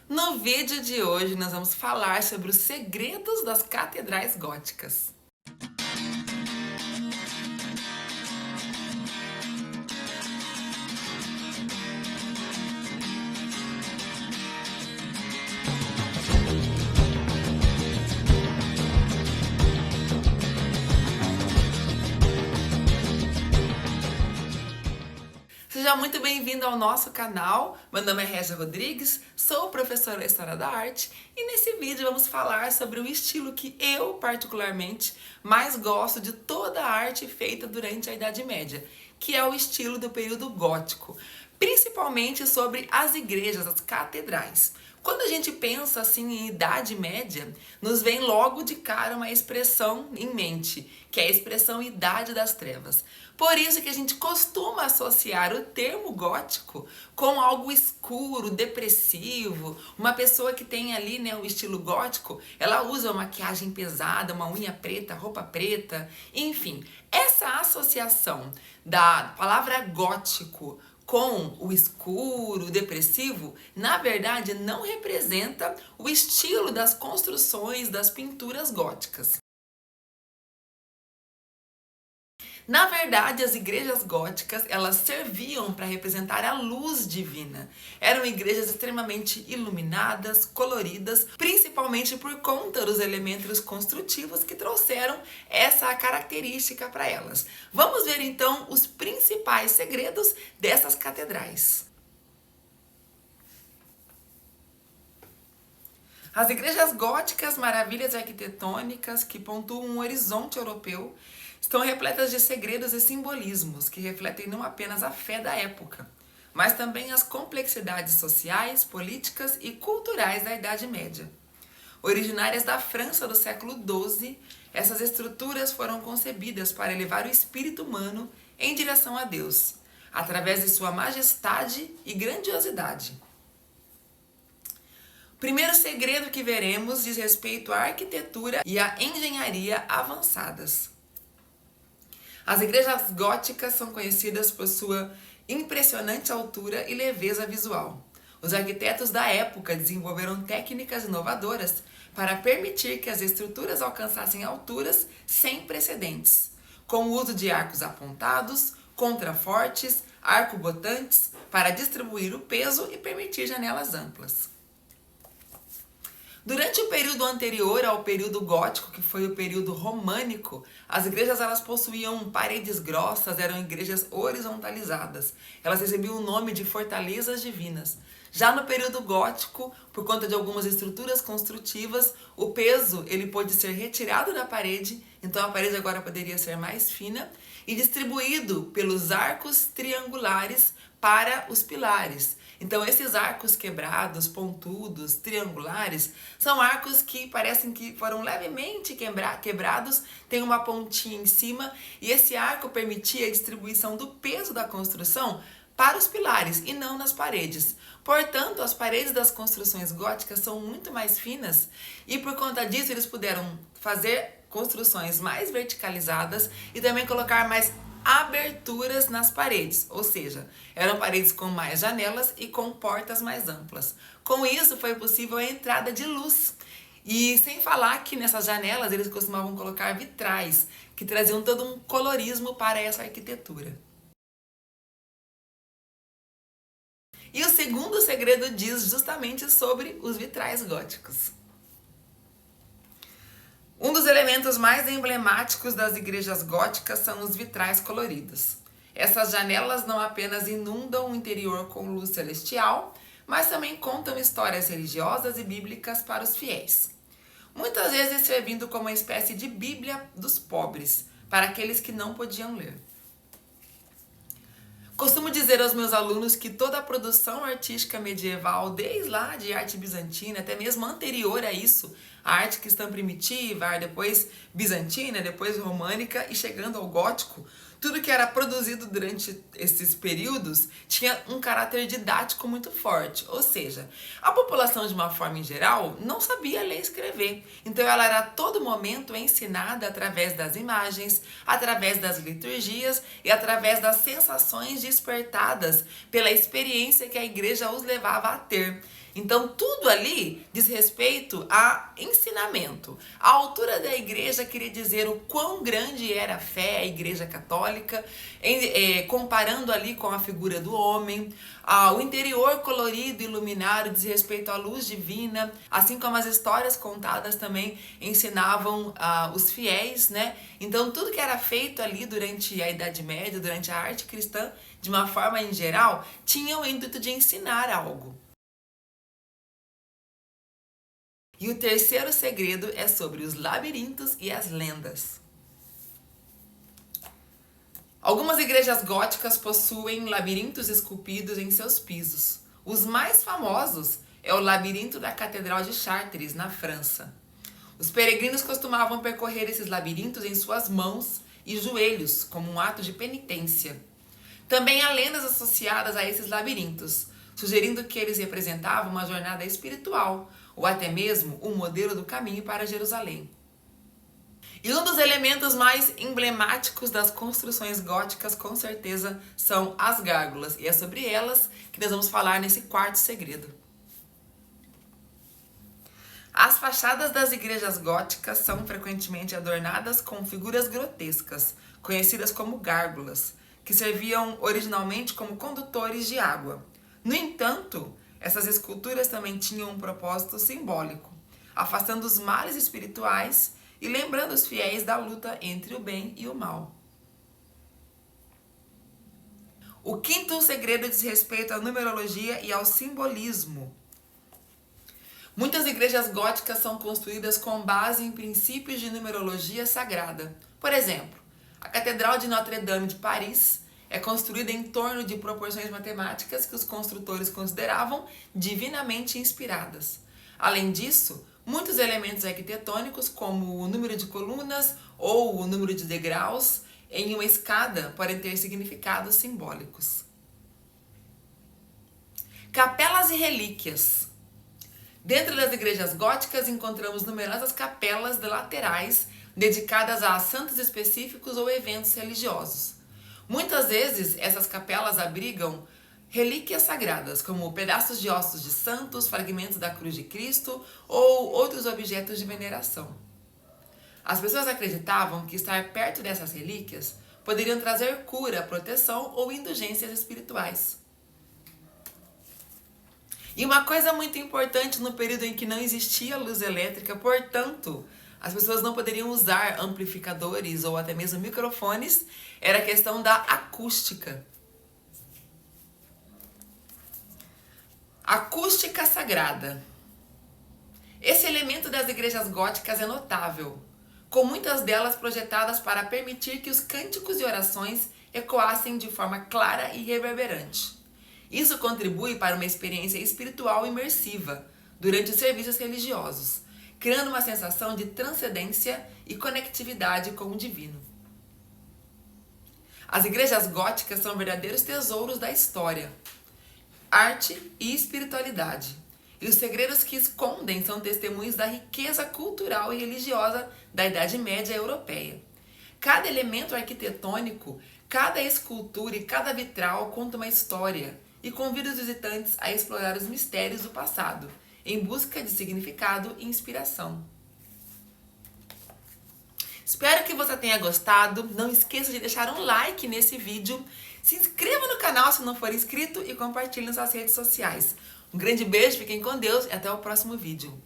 No vídeo de hoje nós vamos falar sobre os segredos das catedrais góticas. Seja muito bem-vindo ao nosso canal. Meu nome é Régia Rodrigues, sou professora de História da Arte e nesse vídeo vamos falar sobre o estilo que eu, particularmente, mais gosto de toda a arte feita durante a Idade Média, que é o estilo do período gótico, principalmente sobre as igrejas, as catedrais. Quando a gente pensa assim em Idade Média, nos vem logo de cara uma expressão em mente, que é a expressão Idade das Trevas. Por isso que a gente costuma associar o termo gótico com algo escuro, depressivo. Uma pessoa que tem ali, né, o estilo gótico, ela usa uma maquiagem pesada, uma unha preta, roupa preta, enfim. Essa associação da palavra gótico com o escuro, o depressivo, na verdade não representa o estilo das construções, das pinturas góticas. Na verdade, as igrejas góticas, elas serviam para representar a luz divina. Eram igrejas extremamente iluminadas, coloridas, principalmente por conta dos elementos construtivos que trouxeram essa característica para elas. Vamos ver então os principais segredos dessas catedrais. As igrejas góticas, maravilhas arquitetônicas que pontuam um horizonte europeu, estão repletas de segredos e simbolismos que refletem não apenas a fé da época, mas também as complexidades sociais, políticas e culturais da Idade Média. Originárias da França do século XII, essas estruturas foram concebidas para elevar o espírito humano em direção a Deus, através de sua majestade e grandiosidade. O primeiro segredo que veremos diz respeito à arquitetura e à engenharia avançadas. As igrejas góticas são conhecidas por sua impressionante altura e leveza visual. Os arquitetos da época desenvolveram técnicas inovadoras para permitir que as estruturas alcançassem alturas sem precedentes, com o uso de arcos apontados, contrafortes, arcobotantes para distribuir o peso e permitir janelas amplas. Durante o período anterior ao período gótico, que foi o período românico, as igrejas elas possuíam paredes grossas, eram igrejas horizontalizadas. Elas recebiam o nome de fortalezas divinas. Já no período gótico, por conta de algumas estruturas construtivas, o peso ele pôde ser retirado da parede, então a parede agora poderia ser mais fina e distribuído pelos arcos triangulares para os pilares. Então esses arcos quebrados, pontudos, triangulares, são arcos que parecem que foram levemente quebrados, tem uma pontinha em cima e esse arco permitia a distribuição do peso da construção para os pilares e não nas paredes. Portanto, as paredes das construções góticas são muito mais finas e por conta disso eles puderam fazer construções mais verticalizadas e também colocar mais aberturas nas paredes, ou seja, eram paredes com mais janelas e com portas mais amplas. Com isso foi possível a entrada de luz. E sem falar que nessas janelas eles costumavam colocar vitrais, que traziam todo um colorismo para essa arquitetura. E o segundo segredo diz justamente sobre os vitrais góticos. Um dos elementos mais emblemáticos das igrejas góticas são os vitrais coloridos. Essas janelas não apenas inundam o interior com luz celestial, mas também contam histórias religiosas e bíblicas para os fiéis. Muitas vezes servindo como uma espécie de Bíblia dos pobres, para aqueles que não podiam ler. Costumo dizer aos meus alunos que toda a produção artística medieval, desde lá de arte bizantina, até mesmo anterior a isso, a arte cristã primitiva, depois bizantina, depois românica e chegando ao gótico, tudo que era produzido durante esses períodos tinha um caráter didático muito forte, ou seja, a população de uma forma em geral não sabia ler e escrever, então ela era a todo momento ensinada através das imagens, através das liturgias e através das sensações despertadas pela experiência que a igreja os levava a ter. Então, tudo ali diz respeito a ensinamento. A altura da igreja queria dizer o quão grande era a fé, a igreja católica, comparando ali com a figura do homem. O interior colorido e iluminado diz respeito à luz divina, assim como as histórias contadas também ensinavam os fiéis, né? Então, tudo que era feito ali durante a Idade Média, durante a arte cristã, de uma forma em geral, tinha o intuito de ensinar algo. E o terceiro segredo é sobre os labirintos e as lendas. Algumas igrejas góticas possuem labirintos esculpidos em seus pisos. Os mais famosos é o labirinto da Catedral de Chartres, na França. Os peregrinos costumavam percorrer esses labirintos em suas mãos e joelhos, como um ato de penitência. Também há lendas associadas a esses labirintos, sugerindo que eles representavam uma jornada espiritual, ou até mesmo um modelo do caminho para Jerusalém. E um dos elementos mais emblemáticos das construções góticas, com certeza, são as gárgulas. E é sobre elas que nós vamos falar nesse quarto segredo. As fachadas das igrejas góticas são frequentemente adornadas com figuras grotescas, conhecidas como gárgulas, que serviam originalmente como condutores de água. No entanto, essas esculturas também tinham um propósito simbólico, afastando os males espirituais e lembrando os fiéis da luta entre o bem e o mal. O quinto segredo diz respeito à numerologia e ao simbolismo. Muitas igrejas góticas são construídas com base em princípios de numerologia sagrada. Por exemplo, a Catedral de Notre-Dame de Paris é construída em torno de proporções matemáticas que os construtores consideravam divinamente inspiradas. Além disso, muitos elementos arquitetônicos, como o número de colunas ou o número de degraus em uma escada, podem ter significados simbólicos. Capelas e relíquias. Dentro das igrejas góticas encontramos numerosas capelas laterais dedicadas a santos específicos ou eventos religiosos. Muitas vezes essas capelas abrigam relíquias sagradas, como pedaços de ossos de santos, fragmentos da cruz de Cristo ou outros objetos de veneração. As pessoas acreditavam que estar perto dessas relíquias poderiam trazer cura, proteção ou indulgências espirituais. E uma coisa muito importante no período em que não existia luz elétrica, portanto, as pessoas não poderiam usar amplificadores ou até mesmo microfones, era a questão da acústica. Acústica sagrada. Esse elemento das igrejas góticas é notável, com muitas delas projetadas para permitir que os cânticos e orações ecoassem de forma clara e reverberante. Isso contribui para uma experiência espiritual imersiva durante os serviços religiosos, criando uma sensação de transcendência e conectividade com o divino. As igrejas góticas são verdadeiros tesouros da história, arte e espiritualidade. E os segredos que escondem são testemunhos da riqueza cultural e religiosa da Idade Média europeia. Cada elemento arquitetônico, cada escultura e cada vitral conta uma história e convida os visitantes a explorar os mistérios do passado, em busca de significado e inspiração. Espero que você tenha gostado. Não esqueça de deixar um like nesse vídeo. Se inscreva no canal se não for inscrito e compartilhe nas suas redes sociais. Um grande beijo, fiquem com Deus e até o próximo vídeo.